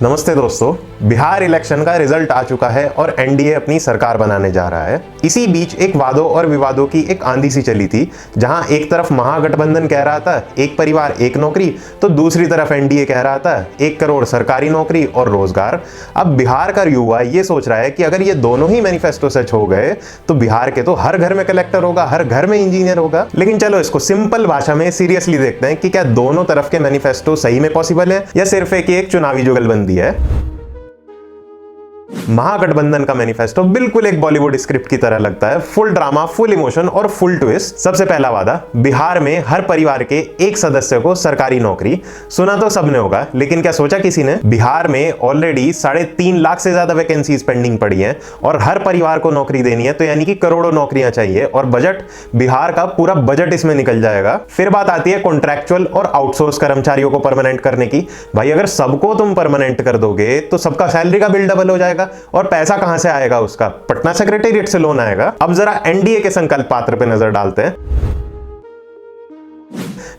नमस्ते दोस्तों, बिहार इलेक्शन का रिजल्ट आ चुका है और एनडीए अपनी सरकार बनाने जा रहा है। इसी बीच एक वादों और विवादों की एक आंधी सी चली थी, जहां एक तरफ महागठबंधन कह रहा था एक परिवार एक नौकरी, तो दूसरी तरफ एनडीए कह रहा था 1 करोड़ सरकारी नौकरी और रोजगार। अब बिहार का युवा ये सोच रहा है कि अगर ये दोनों ही मैनिफेस्टो सच हो गए तो बिहार के तो हर घर में कलेक्टर होगा, हर घर में इंजीनियर होगा। लेकिन चलो इसको सिंपल भाषा में सीरियसली देखते हैं कि क्या दोनों तरफ के मैनिफेस्टो सही में पॉसिबल है या सिर्फ एक चुनावी जुगलबंदी है। महागठबंधन का मैनिफेस्टो बिल्कुल एक बॉलीवुड स्क्रिप्ट की तरह लगता है, फुल ड्रामा, फुल इमोशन और फुल ट्विस्ट। सबसे पहला वादा, बिहार में हर परिवार के एक सदस्य को सरकारी नौकरी। सुना तो सबने होगा, लेकिन क्या सोचा किसी ने? बिहार में ऑलरेडी 3.5 लाख से ज्यादा वैकेंसीज पेंडिंग पड़ी हैं और हर परिवार को नौकरी देनी है, तो यानी कि करोड़ों नौकरियां चाहिए और बजट, बिहार का पूरा बजट इसमें निकल जाएगा। फिर बात आती है कॉन्ट्रैक्चुअल और आउटसोर्स कर्मचारियों को परमानेंट करने की। भाई अगर सबको तुम परमानेंट कर दोगे तो सबका सैलरी का बिल डबल हो जाएगा और पैसा कहां से आएगा? उसका पटना सेक्रेटेरिएट से लोन आएगा। अब जरा एनडीए के संकल्प पत्र पे नजर डालते हैं।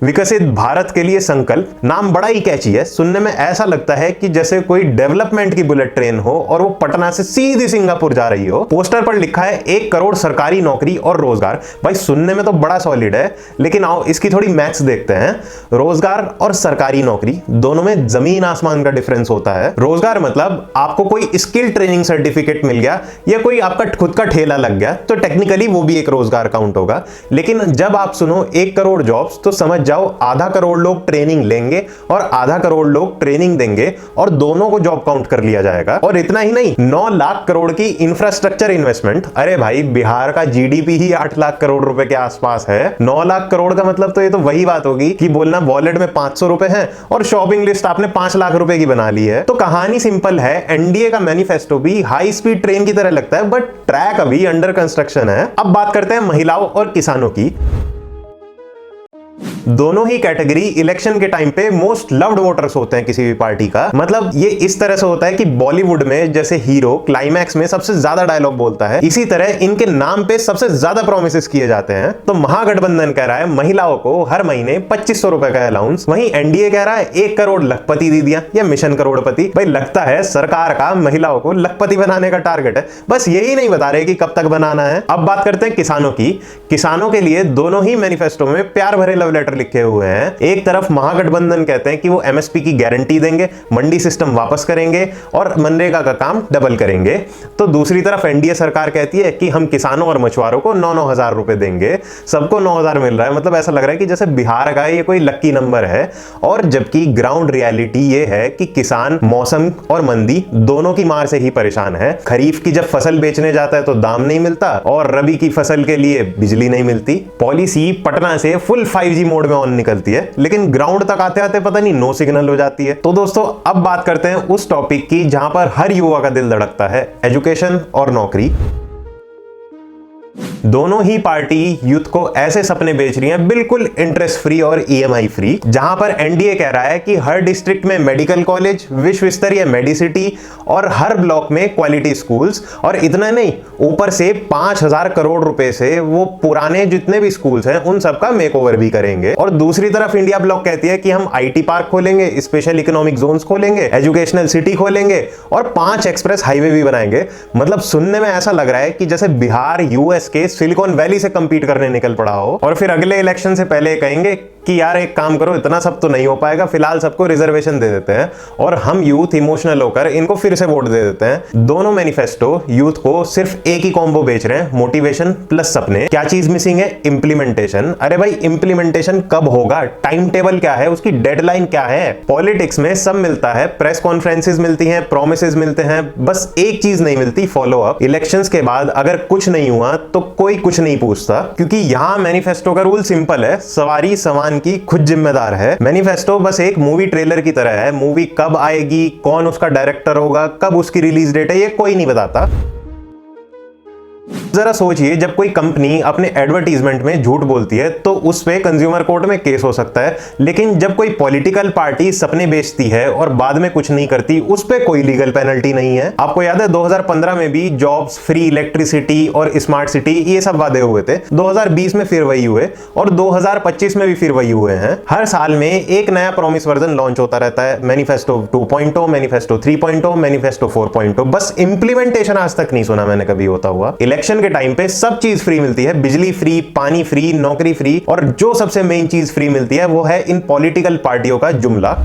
विकसित भारत के लिए संकल्प नाम बड़ा ही कैची है। सुनने में ऐसा लगता है कि जैसे कोई डेवलपमेंट की बुलेट ट्रेन हो और वो पटना से सीधी सिंगापुर जा रही हो। पोस्टर पर लिखा है 1 करोड़ सरकारी नौकरी और रोजगार। भाई सुनने में तो बड़ा सॉलिड है, लेकिन आओ इसकी थोड़ी मैथ्स देखते हैं। रोजगार और सरकारी नौकरी दोनों में जमीन आसमान का डिफरेंस होता है। रोजगार मतलब आपको कोई स्किल ट्रेनिंग सर्टिफिकेट मिल गया या कोई आपका खुद का ठेला लग गया तो टेक्निकली वो भी एक रोजगार काउंट होगा। लेकिन जब आप सुनो 1 करोड़ जॉब्स तो समझ जाओ आधा करोड़ लोग ट्रेनिंग लेंगे और आधा करोड़ लोग ट्रेनिंग देंगे और दोनों को जॉब काउंट कर लिया जाएगा। और इतना ही नहीं, 9 लाख करोड़ की इंफ्रास्ट्रक्चर इन्वेस्टमेंट। अरे भाई बिहार का जीडीपी ही 8 लाख करोड़ रुपए के आसपास है। 9 लाख करोड़ का मतलब तो ये तो वही बात होगी कि बोलना वॉलेट में 500 रुपए है और शॉपिंग लिस्ट आपने 5 लाख रुपए की बना ली है। तो कहानी सिंपल है, एनडीए का मैनिफेस्टो भी हाई स्पीड ट्रेन की तरह लगता है, बट ट्रैक अभी अंडर कंस्ट्रक्शन है। अब बात करते हैं महिलाओं और किसानों की। दोनों ही कैटेगरी इलेक्शन के टाइम पे मोस्ट लव्ड वोटर्स होते हैं किसी भी पार्टी का। मतलब ये इस तरह से होता है कि बॉलीवुड में जैसे हीरो क्लाइमैक्स में सबसे ज्यादा डायलॉग बोलता है, इसी तरह इनके नाम पे सबसे ज्यादा प्रोमिसेस किए जाते हैं। तो महागठबंधन कह रहा है महिलाओं को हर महीने 2500 रुपए का अलाउंस, वहीं एनडीए कह रहा है 1 करोड़ लखपति दीदियां या मिशन करोड़पति। भाई लगता है सरकार का महिलाओं को लखपति बनाने का टारगेट है, बस यही नहीं बता रहे कि कब तक बनाना है। अब बात करते हैं किसानों की। किसानों के लिए दोनों ही मैनिफेस्टो में प्यार भरे लव लेटर लिखे हुए हैं। एक तरफ महागठबंधन कहते हैं कि वो एमएसपी की गारंटी देंगे, मंडी सिस्टम वापस करेंगे और मनरेगा का काम डबल करेंगे। तो दूसरी तरफ एनडीए सरकार कहती है कि हम किसानों और मछुआरों को 9-9 हजार रुपए देंगे। सबको 9,000 मिल रहा है, मतलब ऐसा लग रहा है कि जैसे बिहार का ये कोई लक्की नंबर है। और जबकि ग्राउंड रियलिटी ये है कि किसान मौसम और मंदी दोनों की मार से ही परेशान है। खरीफ की जब फसल बेचने जाता है तो दाम नहीं मिलता और रबी की फसल के लिए बिजली नहीं मिलती। पॉलिसी पटना से फुल 5G मोड में ऑन निकलती है, लेकिन ग्राउंड तक आते आते पता नहीं नो सिग्नल हो जाती है। तो दोस्तों अब बात करते हैं उस टॉपिक की जहां पर हर युवा का दिल धड़कता है, एजुकेशन और नौकरी। दोनों ही पार्टी यूथ को ऐसे सपने बेच रही हैं बिल्कुल इंटरेस्ट फ्री और ईएमआई फ्री। जहां पर एनडीए कह रहा है कि हर डिस्ट्रिक्ट में मेडिकल कॉलेज, विश्व स्तरीय मेडिसिटी और हर ब्लॉक में क्वालिटी स्कूल्स। और इतना नहीं, ऊपर से 5,000 करोड़ रुपए से वो पुराने जितने भी स्कूल्स हैं उन सबका मेकओवर भी करेंगे। और दूसरी तरफ इंडिया ब्लॉक कहती है कि हम आईटी पार्क खोलेंगे, स्पेशल इकोनॉमिक जोन्स खोलेंगे, एजुकेशनल सिटी खोलेंगे और 5 एक्सप्रेस हाईवे भी बनाएंगे। मतलब सुनने में ऐसा लग रहा है कि जैसे बिहार यूएस के सिलिकॉन वैली से कंपीट करने निकल पड़ा हो। और फिर अगले इलेक्शन से पहले कहेंगे कि यार एक काम करो, इतना सब तो नहीं हो पाएगा, फिलहाल सबको रिजर्वेशन दे देते हैं और हम यूथ इमोशनल होकर इनको फिर से वोट दे देते हैं। दोनों मैनिफेस्टो यूथ को सिर्फ एक ही कॉम्बो बेच रहे हैं, मोटिवेशन प्लस सपने। क्या चीज मिसिंग है? इंप्लीमेंटेशन। अरे भाई इंप्लीमेंटेशन कब होगा? टाइम टेबल क्या है? उसकी डेडलाइन क्या है? पॉलिटिक्स में सब मिलता है, प्रेस कॉन्फ्रेंसेस मिलती हैं, प्रोमिसेस मिलते हैं, बस एक चीज नहीं मिलती, फॉलो अप। इलेक्शंस के बाद अगर कुछ नहीं हुआ तो कोई कुछ नहीं पूछता, क्योंकि यहां मैनिफेस्टो का रूल सिंपल है, सवारी समान की खुद जिम्मेदार है। मैनिफेस्टो बस एक मूवी ट्रेलर की तरह है। मूवी कब आएगी, कौन उसका डायरेक्टर होगा, कब उसकी रिलीज डेट है, ये कोई नहीं बताता। जरा सोचिए, जब कोई कंपनी अपने एडवर्टीजमेंट में झूठ बोलती है तो उस पे कंज्यूमर कोर्ट में केस हो सकता है, लेकिन जब कोई पॉलिटिकल पार्टी सपने बेचती है और बाद में कुछ नहीं करती, उस पे कोई लीगल पेनल्टी नहीं है। आपको याद है 2015 में भी जॉब्स, फ्री इलेक्ट्रिसिटी और स्मार्ट सिटी ये सब वादे हुए थे। 2020 में फिर वही हुए और 2025 में भी फिर वही हुए हैं। हर साल में एक नया प्रॉमिस वर्जन लॉन्च होता रहता है। मैनिफेस्टो 2.0, मैनिफेस्टो 3.0, मैनिफेस्टो 4.0, बस इंप्लीमेंटेशन आज तक नहीं सुना मैंने कभी होता हुआ। इलेक्शन के टाइम पे सब चीज फ्री मिलती है, बिजली फ्री, पानी फ्री, नौकरी फ्री, और जो सबसे मेन चीज फ्री मिलती है वो है इन पॉलिटिकल पार्टियों का जुमला।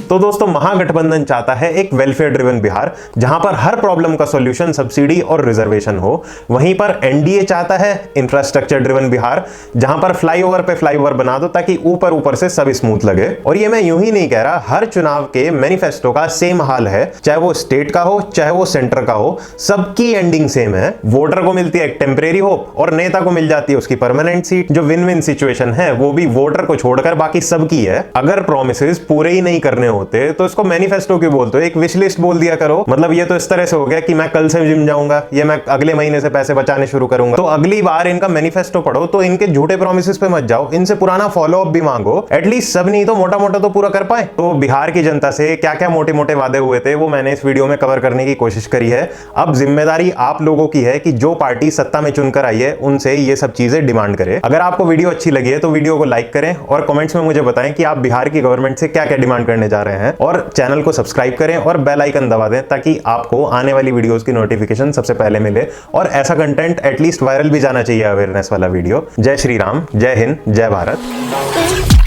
तो दोस्तों, महागठबंधन चाहता है एक वेलफेयर ड्रिवन बिहार, जहां पर हर प्रॉब्लम का सॉल्यूशन सब्सिडी और रिजर्वेशन हो। वहीं पर एनडीए चाहता है इंफ्रास्ट्रक्चर ड्रिवन बिहार, जहां पर फ्लाईओवर पे फ्लाईओवर बना दो ताकि ऊपर ऊपर से सब स्मूथ लगे। और ये मैं यूं ही नहीं कह रहा, हर चुनाव के मैनिफेस्टो का सेम हाल है, चाहे वो स्टेट का हो चाहे वो सेंटर का हो, सबकी एंडिंग सेम है। वोटर को मिलती है एक टेम्परेरी होप और नेता को मिल जाती है उसकी परमानेंट सीट। जो विन विन सिचुएशन है वो भी वोटर को छोड़कर बाकी सबकी है। अगर प्रोमिसेस पूरे ही नहीं करने होते तो इसको मैनिफेस्टो क्यों बोलते हो? एक विश लिस्ट बोल दिया करो। मतलब ये तो इस तरह से हो गया कि मैं कल से जिम जाऊंगा, ये मैं अगले महीने से पैसे बचाने शुरू करूंगा। तो अगली बार इनका मैनिफेस्टो पढ़ो तो इनके झूठे प्रोमिसेस पे मत जाओ, इनसे पुराना फॉलोअप भी मांगो। एटलीस्ट सब नहीं तो मोटा मोटा तो पूरा कर पाए। तो बिहार की जनता से क्या क्या मोटे मोटे वादे हुए थे वो मैंने इस वीडियो में कवर करने की कोशिश करी है। अब जिम्मेदारी आप लोगों की है कि जो पार्टी सत्ता में चुनकर आई है उनसे ये सब चीजें डिमांड करे। अगर आपको वीडियो अच्छी लगी है तो वीडियो को लाइक करें और कमेंट्स में मुझे बताएं कि आप बिहार की गवर्नमेंट से क्या क्या डिमांड करने जा रहे हैं, और चैनल को सब्सक्राइब करें और बेल आइकन दबा दें ताकि आपको आने वाली वीडियोस की नोटिफिकेशन सबसे पहले मिले। और ऐसा कंटेंट एटलीस्ट वायरल भी जाना चाहिए, अवेयरनेस वाला वीडियो। जय श्री राम, जय हिंद, जय भारत।